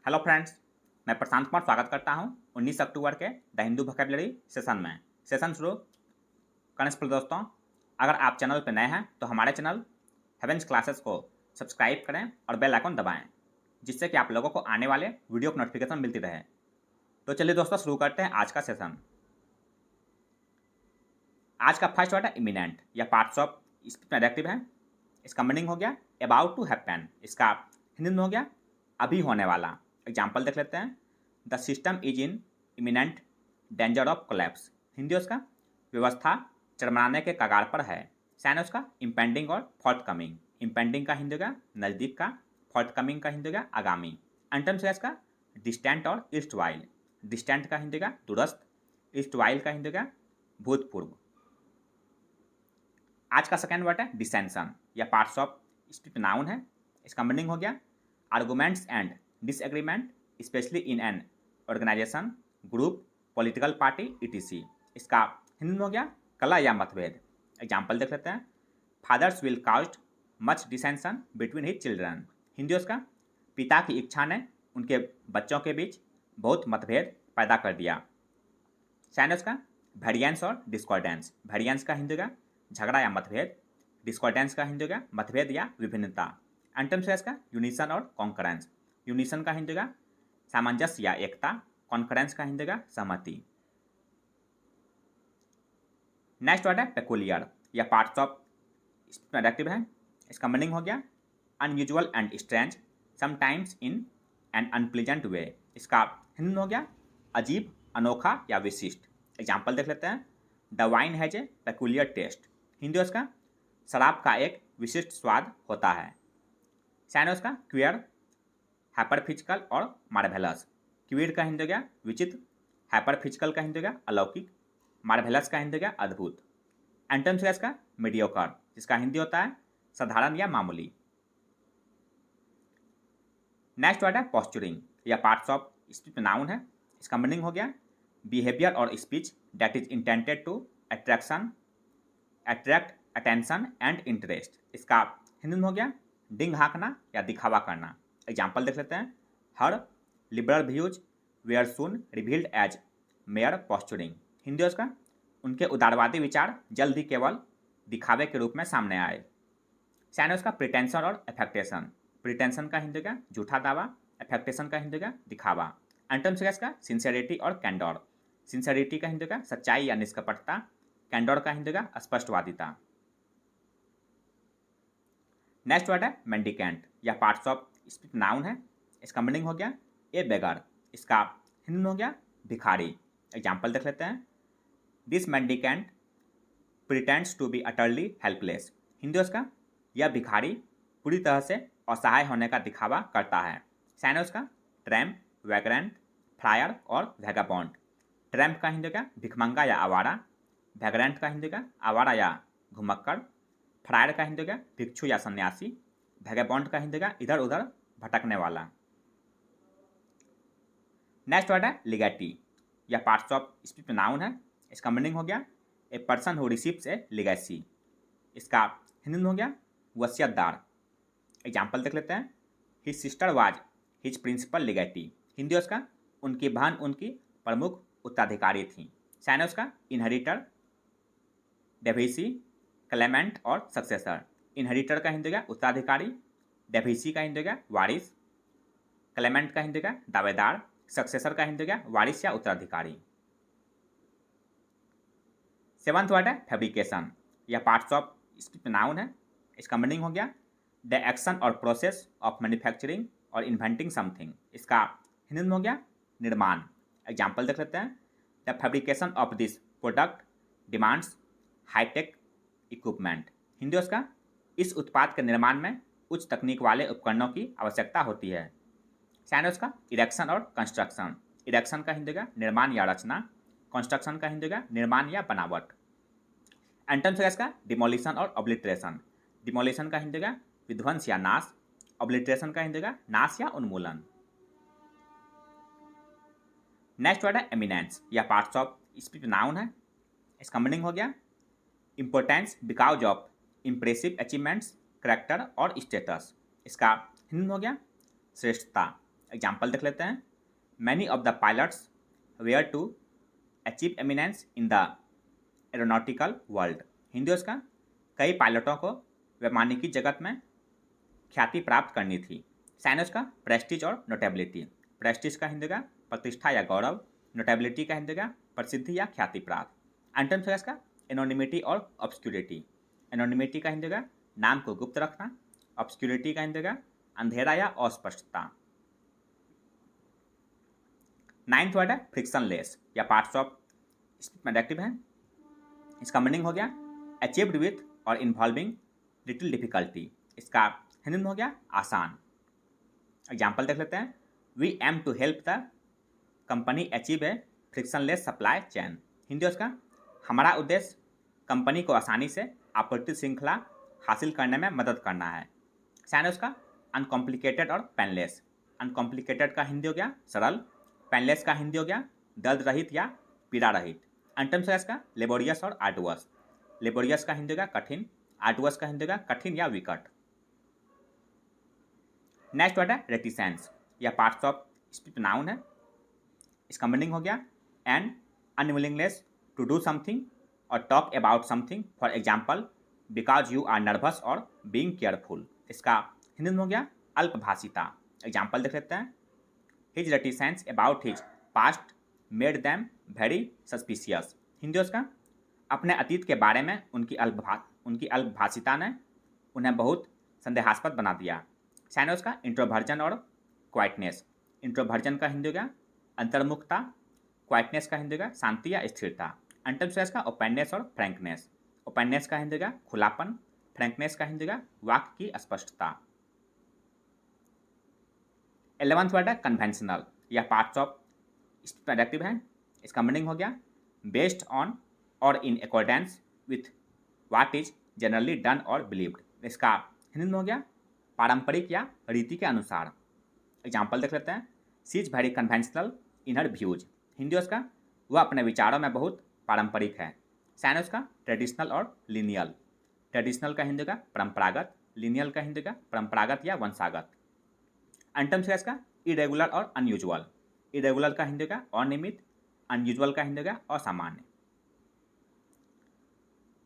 Hello friends, मैं प्रशांत कुमार स्वागत करता हूं 19 अक्टूबर के द हिंदू वोकैबुलरी सेशन में। सेशन शुरू करने से पहले दोस्तों, अगर आप चैनल पर नए हैं तो हमारे चैनल हेवेंस क्लासेस को सब्सक्राइब करें और बेल आइकन दबाएं, जिससे कि आप लोगों को आने वाले वीडियो की नोटिफिकेशन मिलती रहे। तो चलिए दोस्तों, शुरू करते हैं आज का सेशन। आज का फर्स्ट वर्ड है इमिनेंट या पार्ट्स ऑफ स्पीच में एडजेक्टिव है। इसका मीनिंग हो गया अबाउट टू हैपन। इसका हिंदी में हो गया अभी होने वाला। एग्जाम्पल देख लेते हैं। The system is in imminent danger of collapse. Hindi उसका व्यवस्था चरमराने के कगार पर है। साइन उसका इम्पेंडिंग और फॉर्थ कमिंग। इम्पेंडिंग का हिंदी होगा नज़दीक का, फॉर्थ कमिंग का हिंदी होगा आगामी। एंटम्स है इसका डिस्टेंट और ईस्ट वाइल। डिस्टेंट का हिंदी होगा दूरस्थ, ईस्ट वाइल का हिंदी होगा भूतपूर्व। आज का सेकेंड वर्ड है डिसेंशन या पार्ट्स ऑफ स्पीच नाउन है। इसका मीनिंग हो गया arguments and disagreement specially in an organisation, group, political party ETC. इसका हिंदी में हो गया कला या मतभेद। एग्जाम्पल देख लेते हैं। Fathers will cast much dissension between his children. Hindi उसका पिता की इच्छा ने उनके बच्चों के बीच बहुत मतभेद पैदा कर दिया। साइन उसका वेरिएंस और डिस्कॉर्डेंस। वेरिएंस का हिंदी का झगड़ा या मतभेद, डिस्कॉर्डेंस का हिंदी का मतभेद या विभिन्नता। एंटम्स है इसका यूनिसन और कॉन्करेंस। यूनिसन का हिंदी का सामंजस्य या एकता, कॉन्करेंस का हिंदी का सहमति। नेक्स्ट वर्ड है पेकुलियर या पार्ट्स ऑफ एडजेक्टिव है। इसका मीनिंग हो गया unusual and strange, sometimes in an unpleasant way. इसका हिंदी में हो गया अजीब, अनोखा या विशिष्ट। एग्जाम्पल देख लेते हैं। The wine has a peculiar taste. Hindi उसका शराब का एक विशिष्ट स्वाद होता है। साइन उसका क्वियर, हाइपरफिजिकल और मार्वेलस। क्वियर का हिंदी गया विचित्र, हाइपरफिजिकल का हिंदी गया अलौकिक, मार्वेलस का हिंदी गया अद्भुत। एंटम्स है इसका मीडियोकर, जिसका हिंदी होता है साधारण या मामूली। नेक्स्ट वर्ड है पोस्चरिंग या पार्ट्स ऑफ स्पीच नाउन है। इसका मीनिंग हो गया बिहेवियर और speech that is intended to attract attention and interest. इसका हिंदी में हो गया डिंग हाँकना या दिखावा करना। एग्जाम्पल देख लेते हैं। Her liberal views were soon revealed as mere posturing. Hindi उसका उनके उदारवादी विचार जल्द ही केवल दिखावे के रूप में सामने आए। साइन उसका प्रिटेंशन और एफेक्टेशन। प्रिटेंशन का हिंदी का झूठा दावा, एफेक्टेशन का हिंदी का दिखावा। एंटम्स है इसका सिंसेरिटी और कैंडोर। सिंसेरिटी का हिंदी का सच्चाई या निष्कपटता, कैंडोर का हिंदी का स्पष्टवादिता। नेक्स्ट वर्ड है मेंडिकेंट या पार्ट्स ऑफ स्पीच नाउन है। इसका मीनिंग हो गया ए बेगर। इसका हिंदी में हो गया भिखारी। एग्जाम्पल देख लेते हैं। This mendicant pretends to be utterly helpless. Hindi उसका यह भिखारी पूरी तरह से असहाय होने का दिखावा करता है। साइन उसका ट्रैम्प, वैग्रेंट, फ्लायर और वैगाबॉन्ड। ट्रैम्प का हिंदी का भिखमंगा या आवारा, वैग्रेंट का हिंदी का आवारा या घुमक्कड़, फ्लायर का हिंदी का भिक्षु या सन्यासी, वैगाबॉन्ड का हिंदी का इधर उधर भटकने वाला। नेक्स्ट वर्ड है लिगेटी या पार्ट्स ऑफ स्पीच नाउन है। इसका मीनिंग हो गया a person who receives A legacy. इसका हिंदी में हो गया वसीयतदार। एग्जाम्पल देख लेते हैं। His sister was his principal legatee. Hindi उसका उनकी बहन उनकी प्रमुख उत्तराधिकारी थी। साइन उसका इनहेरिटर, डेविसी, क्लेमेंट और सक्सेसर। इनहेरिटर का हिंदी का उत्तराधिकारी, डेविसी का हिंदी का वारिस, क्लेमेंट का हिंदी का दावेदार, सक्सेसर का हिंदी का वारिस या उत्तराधिकारी। सेवंथ वर्ड है फैब्रिकेशन या पार्ट्स ऑफ स्पीच नाउन है। इसका मीनिंग हो गया द एक्शन और प्रोसेस ऑफ मैन्युफैक्चरिंग और इन्वेंटिंग समथिंग। इसका हिंदी में हो गया निर्माण। एग्जाम्पल देख लेते हैं। The fabrication of this product demands high tech equipment. Hindi उसका इस उत्पाद के निर्माण में उच्च तकनीक वाले उपकरणों की आवश्यकता होती है। साइन उसका इरेक्शन और कंस्ट्रक्शन। इरेक्शन का हिंदी का निर्माण या रचना, कंस्ट्रक्शन का हिंदी का निर्माण या बनावट। एंटम्स है इसका डिमोलिशन और ऑब्लिटरेशन। डिमोलिशन का हिंदी का विध्वंस या नाश, ऑब्लिटरेशन का हिंदी का नाश या उन्मूलन। नेक्स्ट वर्ड है एमिनेंस या पार्ट्स ऑफ स्पीच नाउन है। इसका मीनिंग हो गया importance because of impressive achievements, character और स्टेटस। इसका हिंदी में हो गया श्रेष्ठता। एग्जाम्पल देख लेते हैं। Many of the pilots were to achieve eminence in the aeronautical world. Hindi उसका, कई पायलटों को वैमानिकी जगत में ख्याति प्राप्त करनी थी। साइन उसका, प्रेस्टीज और नोटेबिलिटी। प्रेस्टीज का हिंदी का प्रतिष्ठा या गौरव, नोटेबिलिटी का हिंदी का प्रसिद्धि या ख्याति प्राप्त। एंटोनिम्स है इसका एनोनिमिटी और ऑब्सक्यूरिटी। एनोनिमिटी का हिंदी का नाम को गुप्त रखना, ऑब्सक्यूरिटी का हिंदी का अंधेरा या अस्पष्टता। नाइन्थ वर्ड है फ्रिक्शनलेस या पार्ट्स ऑफ स्पीच में एडजेक्टिव है। इसका मीनिंग हो गया अचीव्ड विथ और इन्वॉल्विंग लिटिल डिफिकल्टी। इसका हिंदी में हो गया आसान। एग्जाम्पल देख लेते हैं। We aim to help the company achieve a frictionless supply chain. Hindi उसका, हमारा उद्देश्य कंपनी को आसानी से आपूर्ति श्रृंखला हासिल करने में मदद करना है। साइन उसका अनकॉम्प्लिकेटेड और पेनलेस। अनकॉम्प्लिकेटेड का हिंदी हो गया सरल, पेनलेस का हिंदी हो गया दर्द रहित या पीड़ा रहित। एंटोनिम्स है इसका लेबोरियस और आर्डुअस। लेबोरियस का हिंदी होगा कठिन, आर्डुअस का हिंदी होगा कठिन या विकट। नेक्स्ट वर्ड है रेटिसेंस या पार्ट्स ऑफ स्पीच नाउन है। इसका मीनिंग हो गया and unwillingness to do something और talk about something, for example because you are nervous और बीइंग केयरफुल। इसका हिंदी में हो गया अल्पभाषिता। एग्जाम्पल देख लेते हैं। His reticence about his past made them very suspicious. Hindi उसका, अपने अतीत के बारे में उनकी अल्पभाषिता ने उन्हें बहुत संदेहास्पद बना दिया। साइन उसका इंट्रोवर्जन और क्वाइटनेस। इंट्रोवर्जन का हिंदी होगा अंतर्मुखता, क्वाइटनेस का हिंदी होगा शांति या स्थिरता। एंटोनिम्स इसका ओपननेस और फ्रैंकनेस। ओपननेस का हिंदी होगा खुलापन, फ्रैंकनेस का हिंदी होगा वाक्य की स्पष्टता। 11th वर्ड है कन्वेंशनल या पार्ट्स ऑफ स्पीच में एडजेक्टिव है। इसका मीनिंग हो गया बेस्ड ऑन और in accordance with what is generally done और बिलीव्ड। इसका हिंदी में हो गया पारंपरिक या रीति के अनुसार। एग्जाम्पल देख लेते हैं। She is very conventional in her views. Hindi उसका, वह अपने विचारों में बहुत पारंपरिक है। साइन उसका ट्रेडिशनल और लिनियल। ट्रेडिशनल का हिंदी का परंपरागत, लिनियल का हिंदी का परंपरागत या वंशागत। एंटोनिम्स है इसका इरेगुलर और अनयूजुअल। इरेगुलर का हिंदी का अनियमित, अनयूजुअल का हिंदी का असामान्य।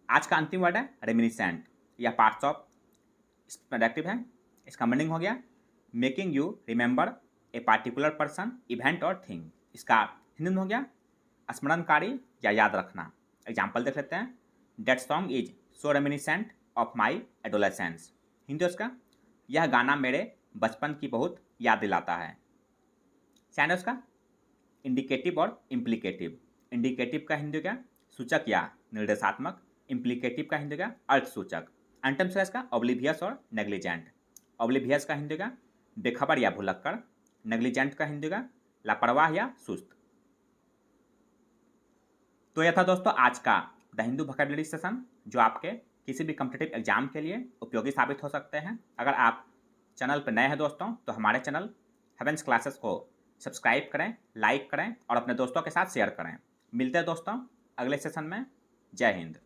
आज का अंतिम वर्ड है रेमिनिसेंट या पार्ट्स ऑफ स्पीच में एडजेक्टिव है। इसका मीनिंग हो गया making you remember a particular person, event और थिंग। इसका हिंदी में हो गया स्मरणकारी या याद रखना। एग्जाम्पल देख लेते हैं। That song is so reminiscent of my adolescence. Hindi उसका, यह गाना मेरे बचपन की बहुत याद दिलाता है। साइन उसका इंडिकेटिव और इम्प्लीकेटिव। इंडिकेटिव का हिंदी का सूचक या निर्देशात्मक, इम्प्लीकेटिव का हिंदी का अर्थसूचक। एंटोनिम्स है इसका ऑब्लिवियस और नेग्लिजेंट। ऑब्लिवियस का हिंदी का बेखबर या भुलक्कड़, नेग्लिजेंट का हिंदी का लापरवाह या सुस्त। तो यह था दोस्तों आज का द हिंदू वोकैबुलरी सेशन, जो आपके किसी भी कॉम्पिटिटिव एग्जाम के लिए उपयोगी साबित हो सकते हैं। अगर आप चैनल पर नए हैं दोस्तों, तो हमारे चैनल हेवेंस क्लासेस को सब्सक्राइब करें, लाइक करें और अपने दोस्तों के साथ शेयर करें। मिलते हैं दोस्तों अगले सेशन में। जय हिंद।